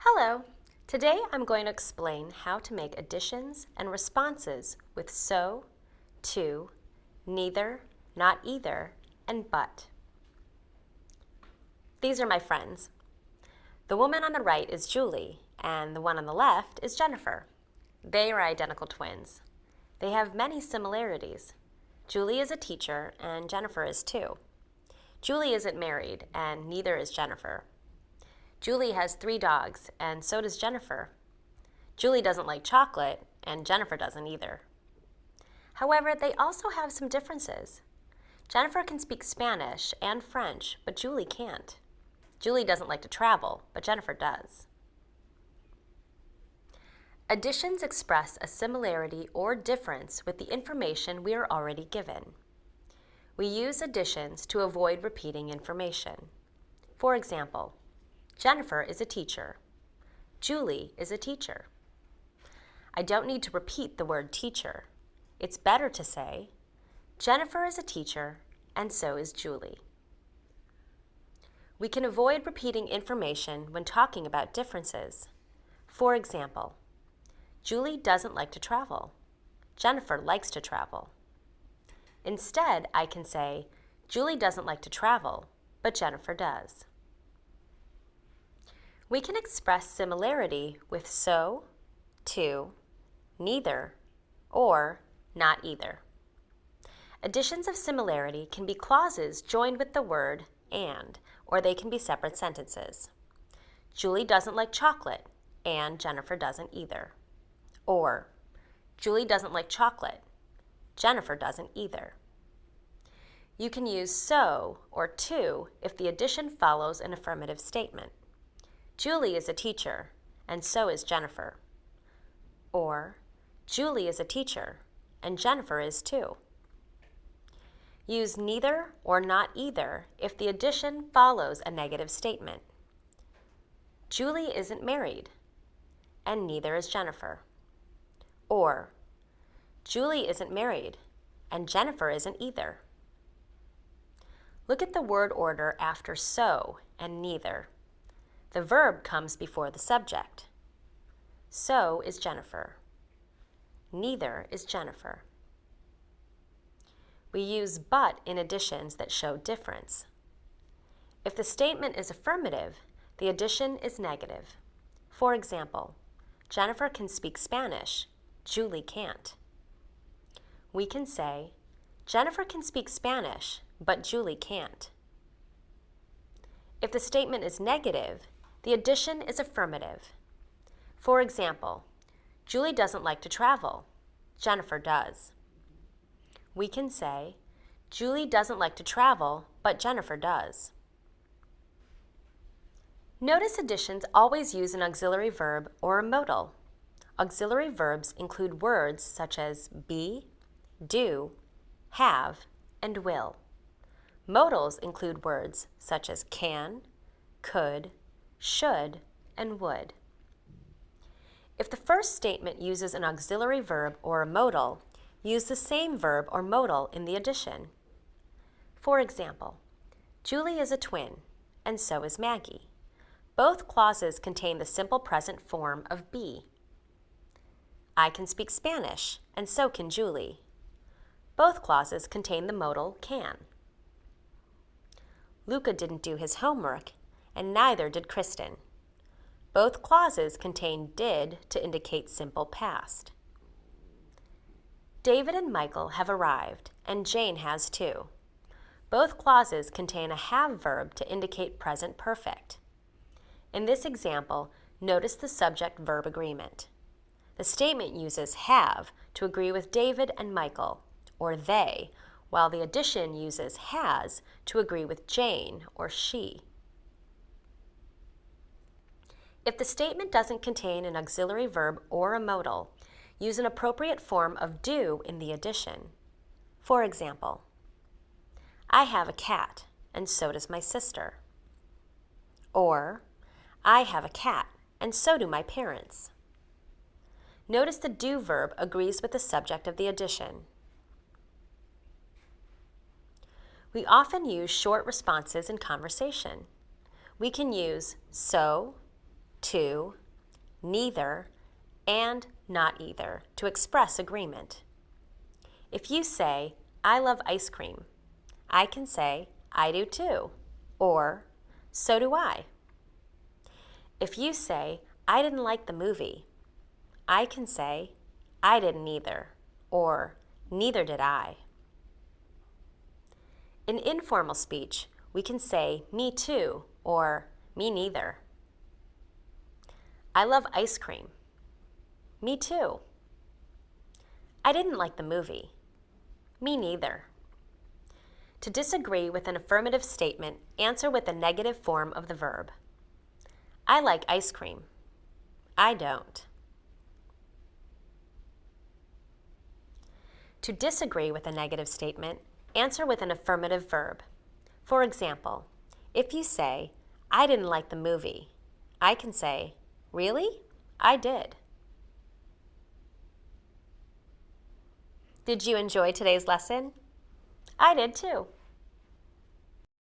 Hello! Today I'm going to explain how to make additions and responses with so, to, neither, not either, and but. These are my friends. The woman on the right is Julie, and the one on the left is Jennifer. They are identical twins. They have many similarities. Julie is a teacher, and Jennifer is too. Julie isn't married, and neither is Jennifer. Julie has 3 dogs, and so does Jennifer. Julie doesn't like chocolate, and Jennifer doesn't either. However, they also have some differences. Jennifer can speak Spanish and French, but Julie can't. Julie doesn't like to travel, but Jennifer does. Additions express a similarity or difference with the information we are already given. We use additions to avoid repeating information. For example, Jennifer is a teacher. Julie is a teacher. I don't need to repeat the word teacher. It's better to say, Jennifer is a teacher, and so is Julie. We can avoid repeating information when talking about differences. For example, Julie doesn't like to travel. Jennifer likes to travel. Instead, I can say, Julie doesn't like to travel, but Jennifer does. We can express similarity with so, to, neither, or not either. Additions of similarity can be clauses joined with the word and, or they can be separate sentences. Julie doesn't like chocolate, and Jennifer doesn't either. Or, Julie doesn't like chocolate, Jennifer doesn't either. You can use so or to if the addition follows an affirmative statement. Julie is a teacher, and so is Jennifer. Or, Julie is a teacher, and Jennifer is too. Use neither or not either if the addition follows a negative statement. Julie isn't married, and neither is Jennifer. Or, Julie isn't married, and Jennifer isn't either. Look at the word order after so and neither. The verb comes before the subject. So is Jennifer. Neither is Jennifer. We use but in additions that show difference. If the statement is affirmative, the addition is negative. For example, Jennifer can speak Spanish, Julie can't. We can say, Jennifer can speak Spanish, but Julie can't. If the statement is negative, the addition is affirmative. For example, Julie doesn't like to travel, Jennifer does. We can say, Julie doesn't like to travel, but Jennifer does. Notice additions always use an auxiliary verb or a modal. Auxiliary verbs include words such as be, do, have, and will. Modals include words such as can, could, should, and would. If the first statement uses an auxiliary verb or a modal, use the same verb or modal in the addition. For example, Julie is a twin, and so is Maggie. Both clauses contain the simple present form of be. I can speak Spanish, and so can Julie. Both clauses contain the modal can. Luca didn't do his homework, and neither did Kristen. Both clauses contain did to indicate simple past. David and Michael have arrived, and Jane has too. Both clauses contain a have verb to indicate present perfect. In this example, notice the subject-verb agreement. The statement uses have to agree with David and Michael, or they, while the addition uses has to agree with Jane, or she. If the statement doesn't contain an auxiliary verb or a modal, use an appropriate form of do in the addition. For example, I have a cat, and so does my sister. Or, I have a cat, and so do my parents. Notice the do verb agrees with the subject of the addition. We often use short responses in conversation. We can use so, to, neither, and not either to express agreement. If you say, I love ice cream, I can say, I do too, or so do I. If you say, I didn't like the movie, I can say, I didn't either, or neither did I. In informal speech, we can say, me too, or me neither. I love ice cream. Me too. I didn't like the movie. Me neither. To disagree with an affirmative statement, answer with the negative form of the verb. I like ice cream. I don't. To disagree with a negative statement, answer with an affirmative verb. For example, if you say, I didn't like the movie, I can say, really? I did. Did you enjoy today's lesson? I did too.